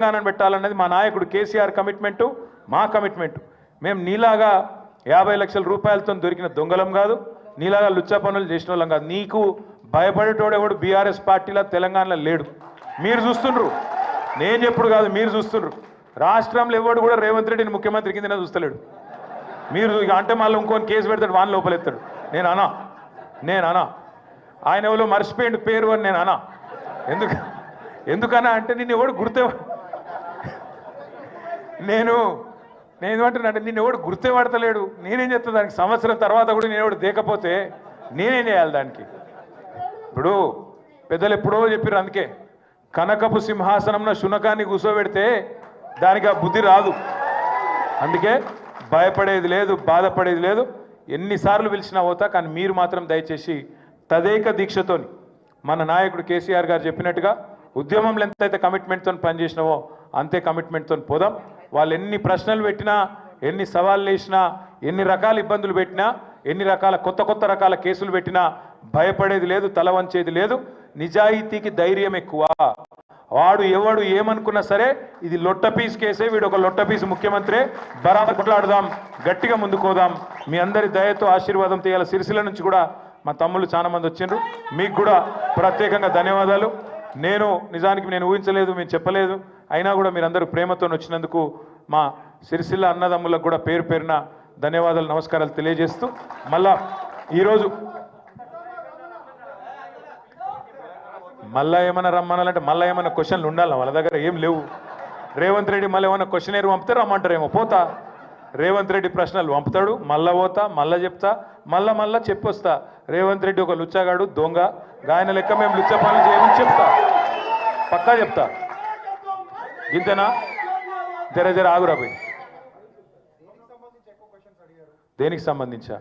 తెలంగాణను పెట్టాలన్నది మా నాయకుడు కేసీఆర్ కమిట్మెంటు, మా కమిట్మెంటు. మేము నీలాగా 50 లక్షల రూపాయలతో దొరికిన దొంగలం కాదు, నీలాగా లుచ్చా పనులు చేసిన వాళ్ళం కాదు. నీకు భయపడేటోడు ఎవడు బీఆర్ఎస్ పార్టీలో తెలంగాణలో లేడు. మీరు చూస్తుండ్రు, నేను చెప్పుడు కాదు, మీరు చూస్తుండ్రు. రాష్ట్రంలో ఎవడు కూడా రేవంత్ రెడ్డిని ముఖ్యమంత్రి కింద చూస్తలేడు. మీరు అంటే మళ్ళీ ఇంకొని కేసు పెడతాడు, వాన్ లోపలెత్తాడు. నేను అనా ఆయన ఎవరో మర్చిపోయిండు పేరు అని నేను అనా. ఎందుకన్నా అంటే నిన్ను ఎవడు నేను ఏమంటున్నానంటే నిన్ను ఎవడు గుర్తుపడతలేడు. నేనేం చేస్తా దానికి? సంవత్సరం తర్వాత కూడా నేను ఎవడు దేకపోతే నేనేం చేయాలి దానికి? ఇప్పుడు పెద్దలు ఎప్పుడో చెప్పారు, అందుకే కనకపు సింహాసనంలో శునకాన్ని కూర్చోబెడితే దానికి ఆ బుద్ధి రాదు. అందుకే భయపడేది లేదు, బాధపడేది లేదు. ఎన్నిసార్లు పిలిచినా పోతా, కానీ మీరు మాత్రం దయచేసి తదేక దీక్షతోని మన నాయకుడు కేసీఆర్ గారు చెప్పినట్టుగా ఉద్యమంలో ఎంతైతే కమిట్మెంట్తో పనిచేసినావో అంతే కమిట్మెంట్తో పోదాం. వాళ్ళు ఎన్ని ప్రశ్నలు పెట్టినా, ఎన్ని సవాళ్ళు వేసినా, ఎన్ని రకాల ఇబ్బందులు పెట్టినా, ఎన్ని రకాల కొత్త రకాల కేసులు పెట్టినా భయపడేది లేదు, తల వంచేది లేదు. నిజాయితీకి ధైర్యం ఎక్కువ. వాడు ఎవడు ఏమనుకున్నా సరే ఇది లొట్ట పీస్ కేసే, వీడు ఒక లొట్ట పీస్ ముఖ్యమంత్రి, బరాబర్ కొట్లాడదాం, గట్టిగా ముందుకోదాం. మీ అందరి దయతో ఆశీర్వాదం తీయాలి. సిరిసిల్ల నుంచి కూడా మా తమ్ముళ్ళు చాలా మంది వచ్చిండ్రు, మీకు కూడా ప్రత్యేకంగా ధన్యవాదాలు. నిజానికి నేను ఊహించలేదు, మేము చెప్పలేదు, అయినా కూడా మీరందరూ ప్రేమతో వచ్చినందుకు మా సిరిసిల్ల అన్నదమ్ములకు కూడా పేరు పేరున ధన్యవాదాలు, నమస్కారాలు తెలియజేస్తూ మళ్ళా ఈరోజు మళ్ళా ఏమైనా రమ్మనాలంటే మళ్ళీ ఏమైనా క్వశ్చన్లు ఉండాలి వాళ్ళ దగ్గర, ఏం లేవు. రేవంత్ రెడ్డి మళ్ళీ ఏమైనా క్వశ్చన్ పంపితే రమ్మంటారేమో, పోతా. రేవంత్ రెడ్డి ప్రశ్నలు పంపుతాడు, మళ్ళా పోతా, మళ్ళా చెప్తా, మళ్ళా చెప్పొస్తా. రేవంత్ రెడ్డి ఒక లుచ్చగాడు, దొంగ, గాయన లెక్క మేము లుచ్చ పనులు చేయమని చెప్తా, పక్కా చెప్తా. ఇంతేనా? జర ఆగురా పోయి. దేనికి సంబంధించా?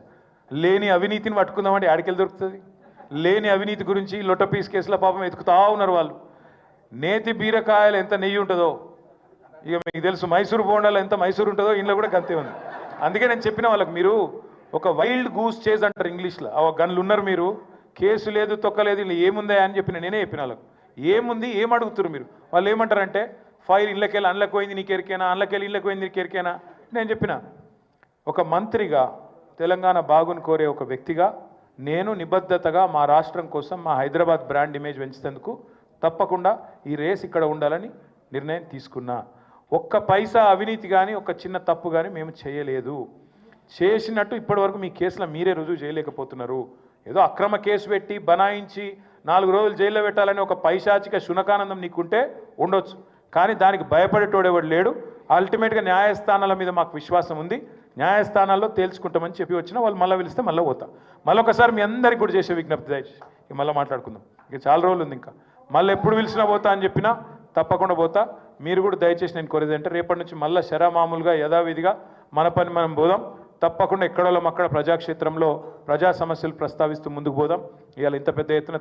లేని అవినీతిని పట్టుకుందామంటే ఆడికెళ్ళి దొరుకుతుంది. లేని అవినీతి గురించి లొట్ట పీస్ కేసుల పాపం ఎత్తుకుతా ఉన్నారు వాళ్ళు. నేతి బీరకాయలు ఎంత నెయ్యి ఉంటుందో ఇక మీకు తెలుసు, మైసూరు బోండాలు ఎంత మైసూరు ఉంటుందో ఇంట్లో కూడా గంతే ఉంది. అందుకే నేను చెప్పిన వాళ్ళకి, మీరు ఒక వైల్డ్ గూస్ చేజ్ అంటారు ఇంగ్లీష్లో, ఆ గన్లు ఉన్నారు మీరు, కేసు లేదు తొక్కలేదు, ఇలా ఏముందా అని నేనే చెప్పిన వాళ్ళకు. ఏముంది, ఏం అడుగుతారు మీరు? వాళ్ళు ఏమంటారంటే ఫైల్ ఇళ్ళకెళ్ళి అందులోకి పోయింది నీకు ఎరికేనా, అందులోకెళ్ళి ఇళ్ళకి పోయింది నీకు ఎరికేనా. నేను చెప్పిన, ఒక మంత్రిగా, తెలంగాణ బాగుని కోరే ఒక వ్యక్తిగా నేను నిబద్ధతగా మా రాష్ట్రం కోసం, మా హైదరాబాద్ బ్రాండ్ ఇమేజ్ పెంచేందుకు తప్పకుండా ఈ రేస్ ఇక్కడ ఉండాలని నిర్ణయం తీసుకున్నా. ఒక్క పైసా అవినీతి కానీ, ఒక చిన్న తప్పు కానీ మేము చేయలేదు. చేసినట్టు ఇప్పటివరకు మీ కేసులో మీరే రుజువు చేయలేకపోతున్నారు. ఏదో అక్రమ కేసు పెట్టి బనాయించి 4 రోజులు జైల్లో పెట్టాలని ఒక పైశాచిక శునకానందం నీకుంటే ఉండొచ్చు, కానీ దానికి భయపడేటోడెవడు లేడు. అల్టిమేట్గా న్యాయస్థానాల మీద మాకు విశ్వాసం ఉంది, న్యాయస్థానాల్లో తేల్చుకుంటామని చెప్పి వచ్చినా వాళ్ళు మళ్ళీ పిలిస్తే మళ్ళీ పోతా. మళ్ళీ ఒకసారి మీ అందరికీ కూడా చేసే విజ్ఞప్తి దయచేసి మళ్ళీ మాట్లాడుకుందాం. ఇక చాలా రోజులు ఉంది, ఇంకా మళ్ళీ ఎప్పుడు పిలిచినా పోతా అని చెప్పినా తప్పకుండా పోతా. మీరు కూడా దయచేసి నేను కోరేది అంటే రేపటి నుంచి మళ్ళీ మామూలుగా యథావిధిగా మన పని మనం పోదాం. తప్పకుండా ఎక్కడోళ్ళం అక్కడ ప్రజాక్షేత్రంలో ప్రజా సమస్యలు ప్రస్తావిస్తూ ముందుకు పోదాం. ఇవాళ ఇంత పెద్ద ఎత్తున